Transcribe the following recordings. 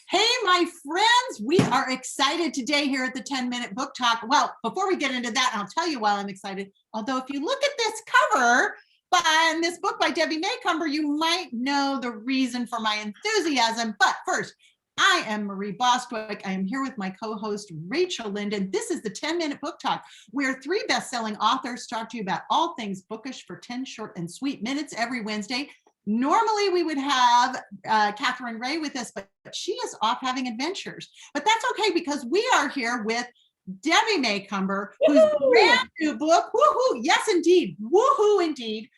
Hey, my friends, we are excited today here at the 10-Minute Book Talk. Well, before we get into that, I'll tell you why I'm excited. Although if you look at this cover in this book by Debbie Macomber, you might know the reason for my enthusiasm. But first, I am Marie Bostwick. I am here with my co-host, Rachel Linden. This is the 10-Minute Book Talk, where three best-selling authors talk to you about all things bookish for 10 short and sweet minutes every Wednesday. Normally, we would have Katherine Reay with us, but she is off having adventures. But that's okay because we are here with Debbie Macomber, whose brand new book, woohoo, yes, indeed, woohoo, indeed,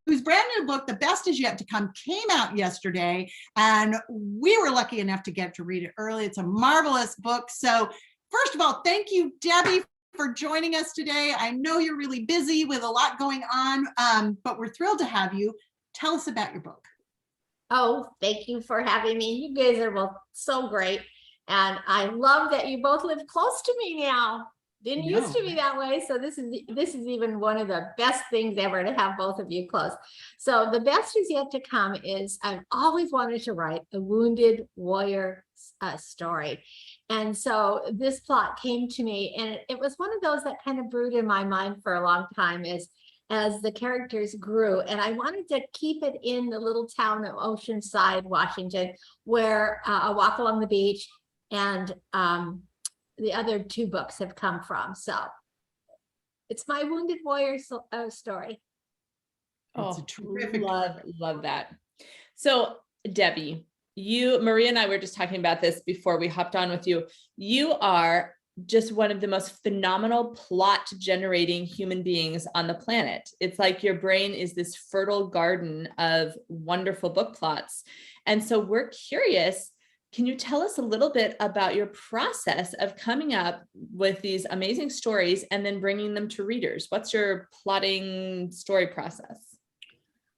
whose brand new book, The Best Is Yet to Come, came out yesterday. And we were lucky enough to get to read it early. It's a marvelous book. So first of all, thank you, Debbie, for joining us today. I know you're really busy with a lot going on, but we're thrilled to have you. Tell us about your book. Oh, thank you for having me. You guys are both so great. And I love that you both live close to me now. Didn't used to be that way. So this is even one of the best things ever to have both of you close. So The Best Is Yet to Come is, I've always wanted to write a wounded warrior story. And so this plot came to me, and it was one of those that kind of brewed in my mind for a long time as the characters grew. And I wanted to keep it in the little town of Oceanside, Washington, where A Walk Along the Beach and the other two books have come from. So it's my wounded warrior story. Oh, terrific. Love that. So Debbie, Maria and I were just talking about this before we hopped on with you. You are just one of the most phenomenal plot generating human beings on the planet. It's like your brain is this fertile garden of wonderful book plots. And so we're curious, can you tell us a little bit about your process of coming up with these amazing stories and then bringing them to readers? What's your plotting story process?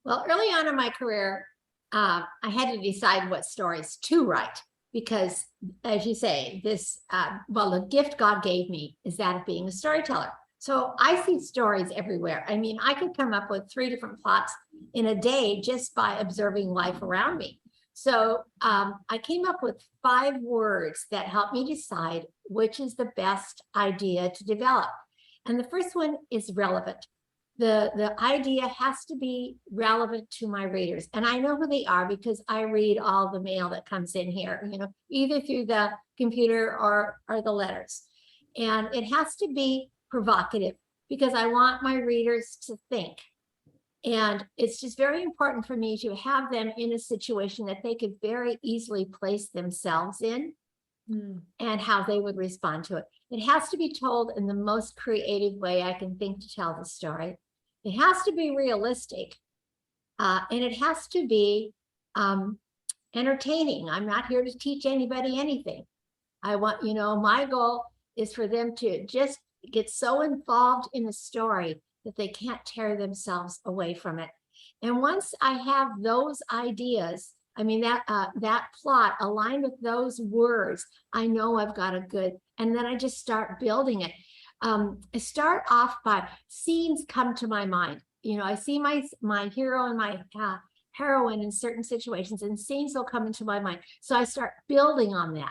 Well, early on in my career, I had to decide what stories to write. Because, as you say, the gift God gave me is that of being a storyteller. So I see stories everywhere. I mean, I could come up with 3 different plots in a day just by observing life around me. So I came up with 5 words that helped me decide which is the best idea to develop. And the first one is relevant. The idea has to be relevant to my readers. And I know who they are because I read all the mail that comes in here, either through the computer or the letters. And it has to be provocative because I want my readers to think. And it's just very important for me to have them in a situation that they could very easily place themselves in and how they would respond to it. It has to be told in the most creative way I can think to tell the story. It has to be realistic, and it has to be entertaining. I'm not here to teach anybody anything. I want, my goal is for them to just get so involved in the story that they can't tear themselves away from it. And once I have those ideas, I mean, that plot aligned with those words, I know I've got a good, and then I just start building it. I start off by scenes come to my mind. I see my hero and my heroine in certain situations, and scenes will come into my mind. So I start building on that.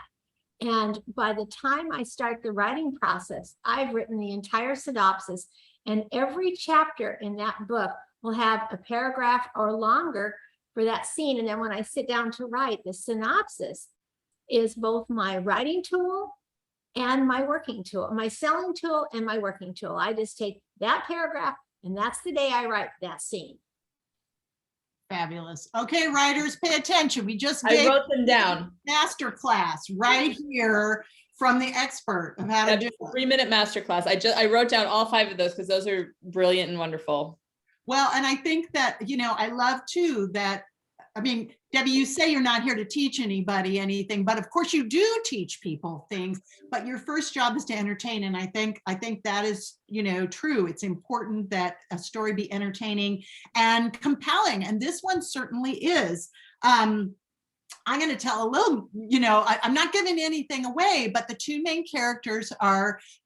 And by the time I start the writing process, I've written the entire synopsis, and every chapter in that book will have a paragraph or longer for that scene. And then when I sit down to write, the synopsis is both my writing tool and my working tool, my selling tool and my working tool. I just take that paragraph, and that's the day I write that scene. Fabulous. Okay, writers, pay attention. We just I wrote them down. Masterclass right here from the expert of how to do it. 3-minute masterclass. I wrote down all 5 of those because those are brilliant and wonderful. Well, and I think that, I love too that, Debbie, you say you're not here to teach anybody anything, but of course you do teach people things, but your first job is to entertain. And I think that is, true. It's important that a story be entertaining and compelling. And this one certainly is. I'm going to tell a little, I'm not giving anything away, but the 2 main characters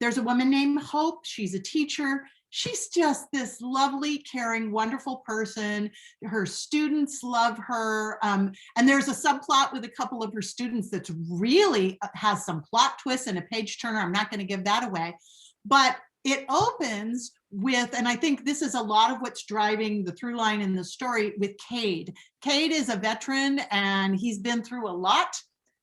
there's a woman named Hope. She's a teacher, she's just this lovely, caring, wonderful person. Her students love her. And there's a subplot with a couple of her students that's really has some plot twists and a page turner. I'm not going to give that away. But it opens with, and I think this is a lot of what's driving the through line in the story, with Cade. Cade is a veteran and he's been through a lot.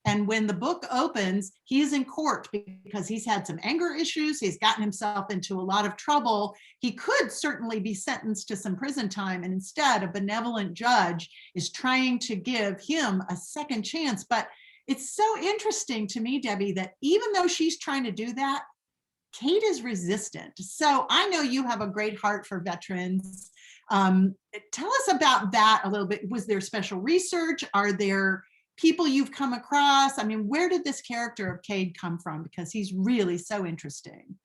And when the book opens, he's in court because he's had some anger issues. He's gotten himself into a lot of trouble. He could certainly be sentenced to some prison time. And instead, a benevolent judge is trying to give him a second chance. But it's so interesting to me, Debbie, that even though she's trying to do that, Cade is resistant. So I know you have a great heart for veterans. Tell us about that a little bit. Was there special research? Are there people you've come across? I mean, where did this character of Cade come from? Because he's really so interesting.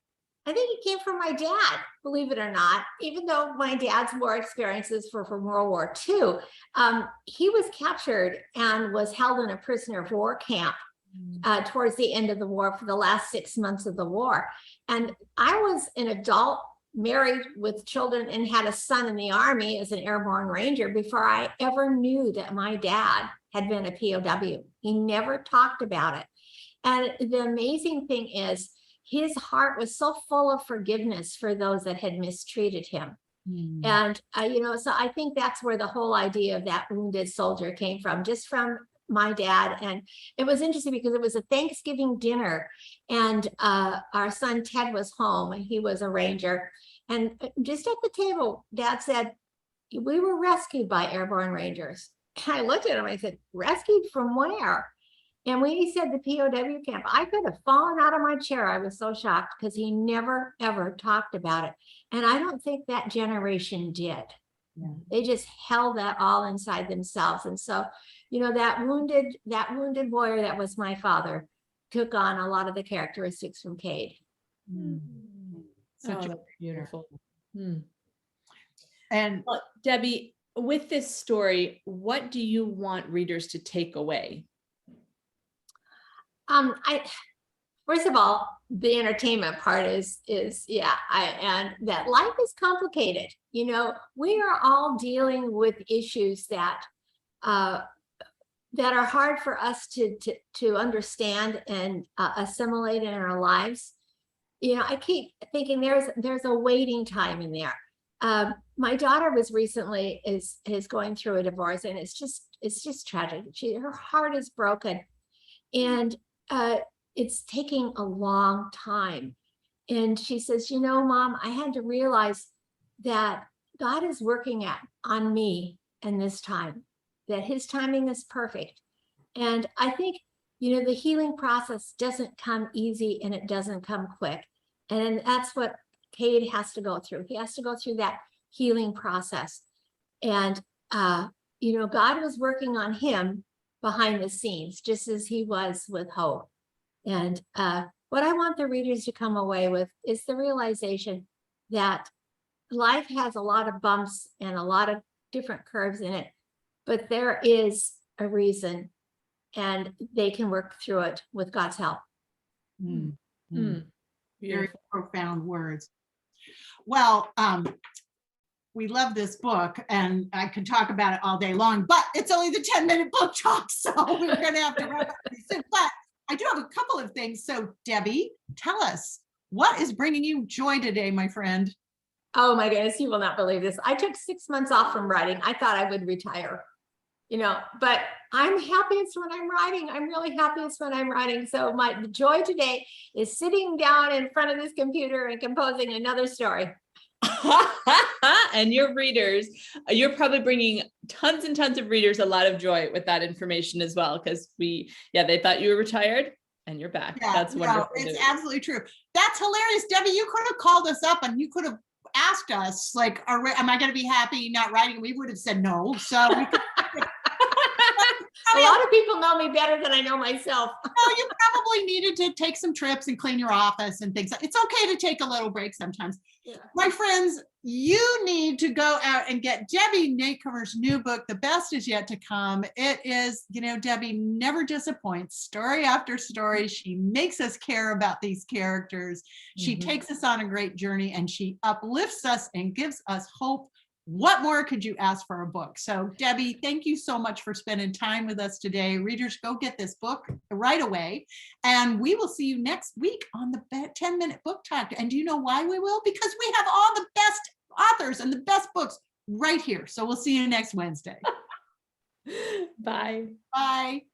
I think it came from my dad, believe it or not, even though my dad's war experiences were from World War II. He was captured and was held in a prisoner of war camp towards the end of the war for the last 6 months of the war. And I was an adult, married with children, and had a son in the Army as an airborne ranger before I ever knew that my dad had been a POW. He never talked about it. And the amazing thing is, his heart was so full of forgiveness for those that had mistreated him. And, so I think that's where the whole idea of that wounded soldier came from, just from my dad. And it was interesting because it was a Thanksgiving dinner and our son Ted was home and he was a ranger. And just at the table, Dad said, "We were rescued by airborne rangers." And I looked at him, I said, "Rescued from where?" And when he said the POW camp, I could have fallen out of my chair. I was so shocked because he never, ever talked about it. And I don't think that generation did. Yeah. They just held that all inside themselves. And so, that wounded warrior that was my father took on a lot of the characteristics from Cade. Such a beautiful. And Debbie, with this story, what do you want readers to take away? First of all, the entertainment part is and that life is complicated. We are all dealing with issues that are hard for us to understand and assimilate in our lives. I keep thinking there's a waiting time in there. My daughter was recently is going through a divorce, and it's just tragic. Her heart is broken, and it's taking a long time. And she says, Mom, I had to realize that God is working on me in this time, that his timing is perfect. And I think, the healing process doesn't come easy and it doesn't come quick. And that's what Cade has to go through. He has to go through that healing process. And, God was working on him behind the scenes, just as he was with Hope. And what I want the readers to come away with is the realization that life has a lot of bumps and a lot of different curves in it, but there is a reason, and they can work through it with God's help. Very profound words. Well, we love this book, and I could talk about it all day long, but it's only the 10-minute book talk, so we're going to have to wrap up pretty soon. But I do have a couple of things. So, Debbie, tell us, what is bringing you joy today, my friend? Oh my goodness, you will not believe this. I took 6 months off from writing. I thought I would retire, but I'm happiest when I'm writing. I'm really happiest when I'm writing. So my joy today is sitting down in front of this computer and composing another story. And your readers, you're probably bringing tons and tons of readers a lot of joy with that information as well, because they thought you were retired and you're back. Yeah, that's wonderful. It's absolutely true. That's hilarious. Debbie, you could have called us up and you could have asked us, like, am I going to be happy not writing? We would have said no. So we could, a lot of people know me better than I know myself. No, you probably needed to take some trips and clean your office and things. It's okay to take a little break sometimes. Yeah. My friends, you need to go out and get Debbie Macomber's new book, The Best Is Yet to Come. It is, Debbie never disappoints, story after story. She makes us care about these characters. She takes us on a great journey, and she uplifts us and gives us hope. What more could you ask for a book? So Debbie, thank you so much for spending time with us today. Readers, go get this book right away. And we will see you next week on the 10-minute book talk. And do you know why we will? Because we have all the best authors and the best books right here. So we'll see you next Wednesday. Bye. Bye.